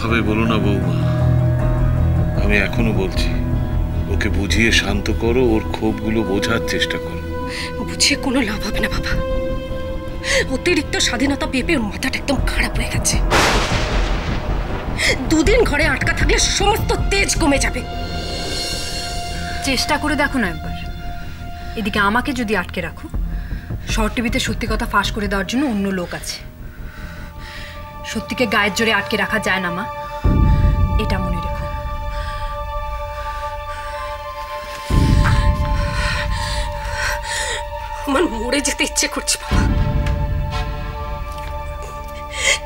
ভাবে বলো না বৌমা, আমি এখনো বলছি, ওকে বুঝিয়ে শান্ত করো, ওর ক্ষোভগুলো বোঝার চেষ্টা করো। বুঝিয়ে কোনো লাভ হবে না বাবা, অতিরিক্ত স্বাধীনতা পেয়ে ওর মাথাটা একদম খারাপ হয়ে গেছে। দুদিন ঘরে আটকা থাকলে সমস্ত তেজ কমে যাবে। চেষ্টা করে দেখো না একবার। এদিকে আমাকে যদি আটকে রাখো, শর্ট টিভিতে সত্যি কথা ফাঁস করে দেওয়ার জন্য অন্য লোক আছে। সত্যিকে গায়ের জোরে আটকে রাখা যায় না মা, এটা মনে রেখো। আমার মরে যেতে ইচ্ছে করছে বাবা।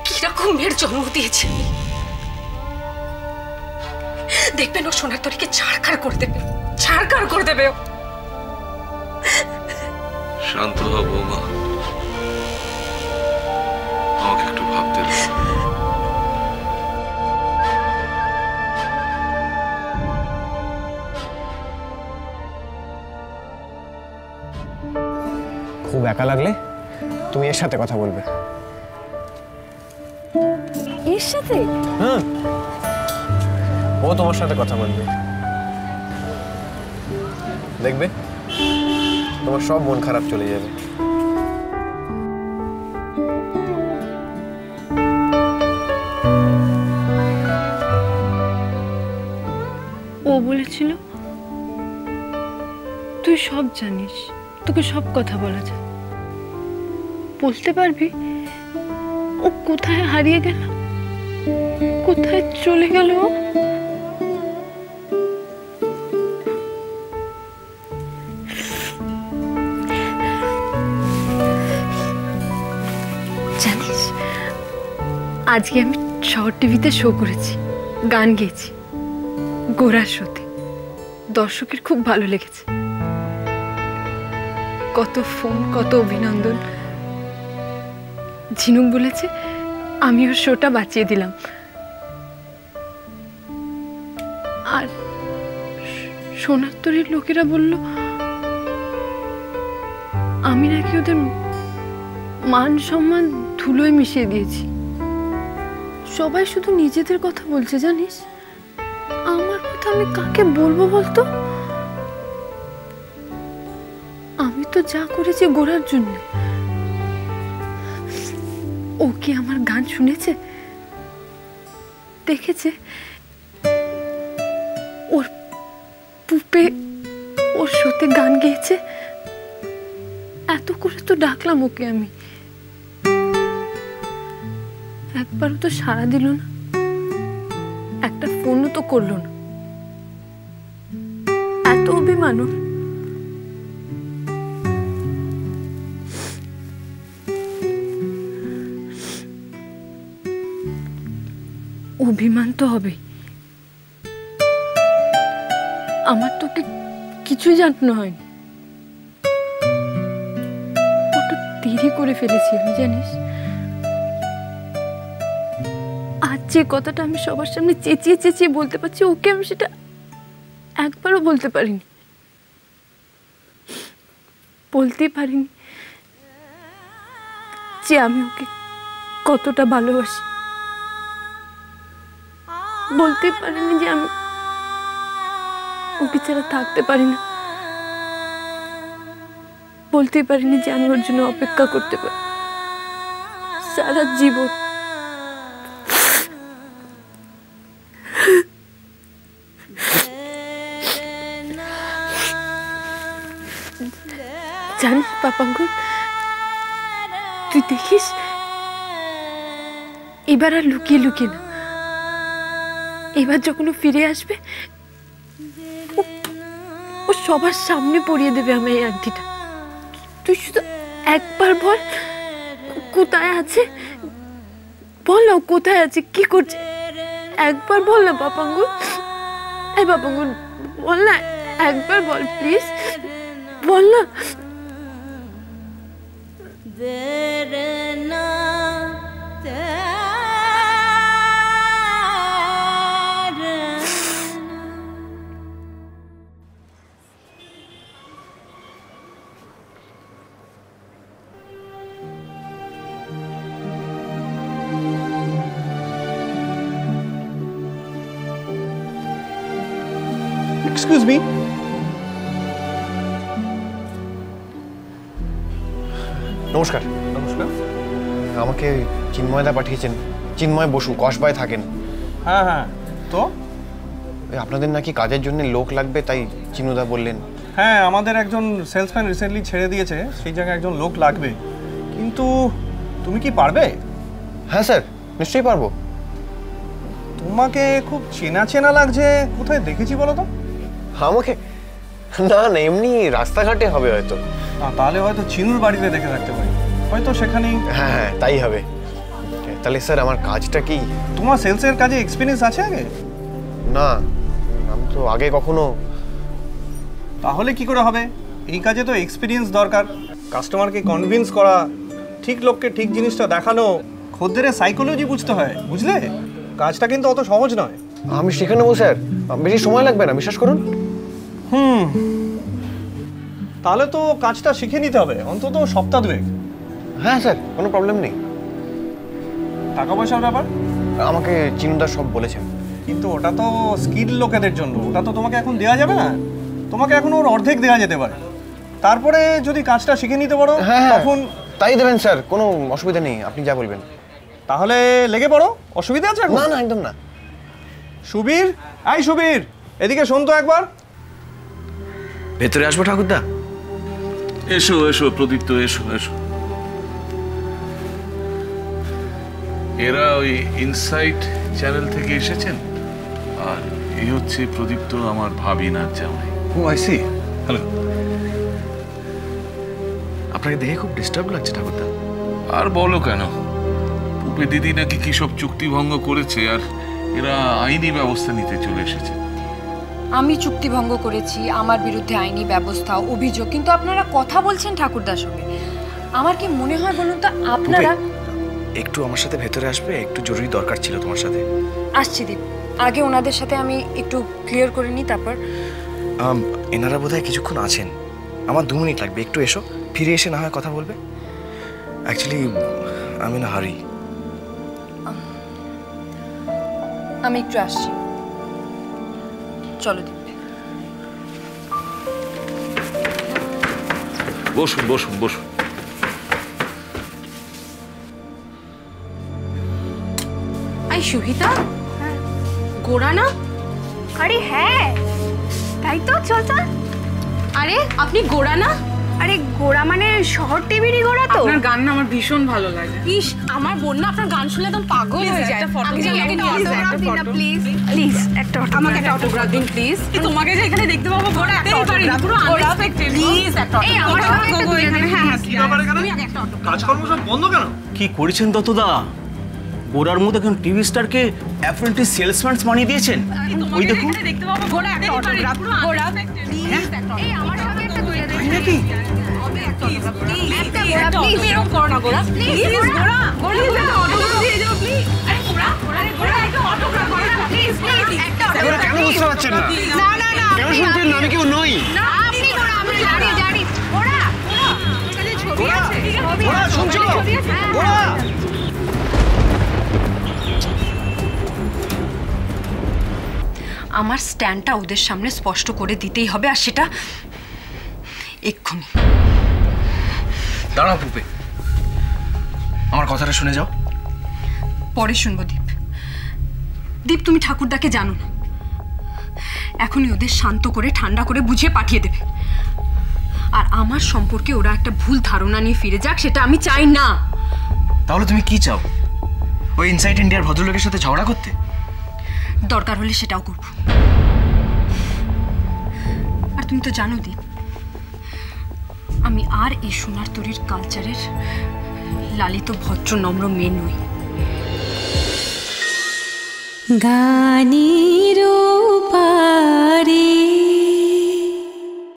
কিরকম মেয়ের জন্ম দিয়েছে, দেখবেন ও সোনার তরীকে ছাড়খাড় করে দেবে, ছাড়খাড় করে দেবে। শান্ত হও বৌমা, আমাকে একটু ভাবতে দাও। খুব একা লাগলে তুমি এর সাথে কথা বলবে। এর সাথে? হ্যাঁ, ও তোমার সাথে কথা বলবে, দেখবে তোমার সব মন খারাপ চলে যাবে। ও বলেছিল তুই সব জানিস, তোকে সব কথা বলা যায়, বলতে পারবি ও কোথায় হারিয়ে গেল, কোথায় চলে গেল। জানিস আজকে আমি শর্ট টিভিতে শো করেছি, গান গেয়েছি গোরার শোতে। দর্শকের খুব ভালো লেগেছে, কত ফোন, কত অভিনন্দন। ঝিনুক বলেছে আমি ওর শোটা বাঁচিয়ে দিলাম। আর সোনার তরীর লোকেরা বলল আমি নাকি ওদের মান সম্মান ধুলোয় মিশিয়ে দিয়েছি। সবাই শুধু নিজেদের কথা বলছে জানিস, আমার কথা আমি কাকে বলবো বলতো? আমি তো যা করেছি গোরার জন্য। ও কি আমার গান শুনেছে, দেখেছে? ওর পুপে ওর শোতে গান গেয়েছে, এত করে তো ডাকলাম ওকে আমি, একবারও তো সাড়া দিল না, একটা ফোনও তো করলো না। এত অভিমান। অভিমান তো হবে, আমার তোকে কিছু জানানো হয়নি, ওটা দেরি করে ফেলেছি আমি জানিস। আজ যে কথাটা আমি সবার সামনে চেঁচিয়ে চেঁচিয়ে বলতে পারছি, ওকে আমি সেটা একবারও বলতে পারিনি, বলতেই পারিনি যে আমি ওকে কতটা ভালোবাসি, বলতে পারিনি যে আমি ওকে ছাড়া থাকতে পারি না, বলতে পারিনি যে আমি ওর জন্য অপেক্ষা করতে পারি সারা জীবন। জানিস পাপাঙ্কুর, তুই দেখিস এবার আর লুকিয়ে লুকিয়ে না, এবার যখন ও ফিরে আসবে ও সবার সামনে পরিয়ে দেবে আমি এই আংটিটা। তুই শুধু একবার বল কোথায় আছে, বল না কোথায় আছে, কি করছে, একবার বল না পাপাঙ্গুর। এই পাপাঙ্গুর বল না, একবার বল প্লিজ, বল না। এক্সকিউজ মি, নমস্কার। নমস্কার। আমাকে চিন্ময়দা পাঠিয়েছেন। চিন্ময় বসু কসবায় থাকেন। হ্যাঁ হ্যাঁ, তো আপনাদের নাকি কাজের জন্য লোক লাগবে, তাই চিনুদা বললেন। হ্যাঁ, আমাদের একজন সেলসম্যান রিসেন্টলি ছেড়ে দিয়েছে, সেই জায়গায় একজন লোক লাগবে। কিন্তু তুমি কি পারবে? হ্যাঁ স্যার, নিশ্চয়ই পারবো। তোমাকে খুব চেনা চেনা লাগছে, কোথায় দেখেছি বলো তো? আমাকে? না না, এমনি রাস্তাঘাটে হবে হয়তো। তাহলে হয়তো চিনুর বাড়িতে দেখে থাকতে পারি, হয়তো সেখানেই। হ্যাঁ হ্যাঁ, তাই হবে। তাহলে স্যার আমার কাজটা কি? তোমার সেলসের কাজে এক্সপিরিয়েন্স আছে আগে? না, আমি তো আগে কখনো। তাহলে কি করে হবে? এই কাজে তো এক্সপিরিয়েন্স দরকার। কাস্টমারকে কনভিন্স করা, ঠিক লোককে ঠিক জিনিসটা দেখানো, খদ্দেরের সাইকোলজি বুঝতে হয়, বুঝলে? কাজটা কিন্তু অত সহজ নয়। আমি শিখে নেবো স্যার, বেশি সময় লাগবে না, বিশ্বাস করুন। তাহলে তো কাজটা শিখে নিতে হবে, অন্তত সপ্তাহ দুয়েক। হ্যাঁ স্যার, কোনো প্রবলেম নেই। টাকা পয়সার ব্যাপার আমাকে চিনুদা সব বলেছেন। কিন্তু ওটা তো স্কিল লোকেদের জন্য, ওটা তো তোমাকে এখন দেওয়া যাবে না। তোমাকে এখন ওর অর্ধেক দেওয়া যেতে পারে, তারপরে যদি কাজটা শিখে নিতে পারো তখন। তাই দেবেন স্যার, কোনো অসুবিধা নেই, আপনি যা বলবেন। তাহলে লেগে পড়ো, অসুবিধা আছে? না না, একদম না। সুবীর, আই সুবীর, এদিকে শোন তো একবার। ভেতরে আসবো ঠাকুরদা? এসো এসো প্রদীপ্ত, এসো এসো। এরা ওই ইনসাইট চ্যানেল থেকে এসেছেন, আর এই হচ্ছে প্রদীপ্ত, আমার ভাবিনার জামাই। ও আই সি। হ্যালো। আপনাকে দেখে খুব ডিস্টার্ব লাগছে ঠাকুরদা। আর বলো কেন, পুপে দিদি নাকি কি সব চুক্তি ভঙ্গ করেছে, আর এরা আইনি ব্যবস্থা নিতে চলে এসেছে। আমি চুক্তি ভঙ্গ করেছি, আমার বিরুদ্ধে আইনি ব্যবস্থা, অভিযোগ, কিন্তু আপনারা কথা বলছেন ঠাকুরদার সঙ্গে। আমার কি মনে হয় বলুন তো, আপনারা একটু আমার সাথে ভেতরে আসবে, একটু জরুরি দরকার ছিল তোমার সাথে। আসছি দীপ, আগে ওনাদের সাথে আমি একটু ক্লিয়ার করে নিই, তারপর। এনারা বোধহয় কিছুক্ষণ আছেন, আমার 2 মিনিট লাগবে, একটু এসো, ফিরে এসে না হয় কথা বলবে। অ্যাকচুয়ালি আমি না হারি। আমি একটু আসছি, চলো দীপ। বসুন বসুন বসুন। আই সুহিতা, গোড়া না? আরে হ্যাঁ, তাই তো, চল চল। আরে আপনি গোড়া না? আরে গোড়া মানে শহর টিভিরই গোড়া তো। আপনার গান না আমার ভীষণ ভালো লাগে। ইস, আমার বোন না আপনার গান শুনলে একদম পাগল হয়ে যায়। আমি জানি, একটা অটোগ্রাফ দিন না প্লিজ, প্লিজ একটা আমাকে একটা অটোগ্রাফ দিন প্লিজ। তোমাকে যে এখানে দেখতে পাবো গোড়া একটা অটোগ্রাফ, পুরো আনএক্সপেক্টেড। প্লিজ একটা এই আমার সঙ্গে একটা তুলে দে। হ্যাঁ হ্যাঁ, কি ব্যাপার এখানে? কাজকর্ম সব বন্ধ কেন? কি করেছেন দত্তদা? গোড়ার মধ্যে এখন টিভি স্টারকে অ্যাপ্রেন্টিস সেলসম্যান বানিয়ে দিয়েছেন। ওই দেখুন, দেখতে পাবো গোড়া একটা অটোগ্রাফ, পুরো গোড়া এই আমার সঙ্গে একটা তুলে দে। নাকি একটা গোড়া প্লিজ, এরকম করো না গোড়া, প্লিজ গোড়া, গোড়া একটা অটোগ্রাফ দিয়ে দাও প্লিজ। আরে গোড়া, আরে গোড়া একটা অটোগ্রাফ করে দাও প্লিজ, প্লিজ একটা এগুলো কেন বুঝতে পারছেন না? না না না, কেন শুনছেন না? আমি কেউ নই। না আপনি গোড়া, আমরা জানি জানি। গোড়া, এখানে ছবি আছে, গোড়া, শুনছো? হ্যাঁ, গোড়া! আমার স্ট্যান্ডটা ওদের সামনে স্পষ্ট করে দিতেই হবে, আর সেটা এক্ষুনি। দাঁড়াও পুপে, আমার কথাটা শুনে যাও। পরে শুনবো দীপ। দীপ, তুমি ঠাকুরদাকে জানো না, এখনই ওদের শান্ত করে ঠান্ডা করে বুঝিয়ে পাঠিয়ে দেবে। আর আমার সম্পর্কে ওরা একটা ভুল ধারণা নিয়ে ফিরে যাক, সেটা আমি চাই না। তাহলে তুমি কি চাও? ওই ইনসাইট ইন্ডিয়ার ভদ্রলোকের সাথে ঝগড়া করতে? দরকার হলে সেটাও করব। আর তুমি তো জানো দীপ, আমি আর এই সোনার তরীর কালচারের লালিত ভদ্র নম্র মেয়ে নই। গানের পারে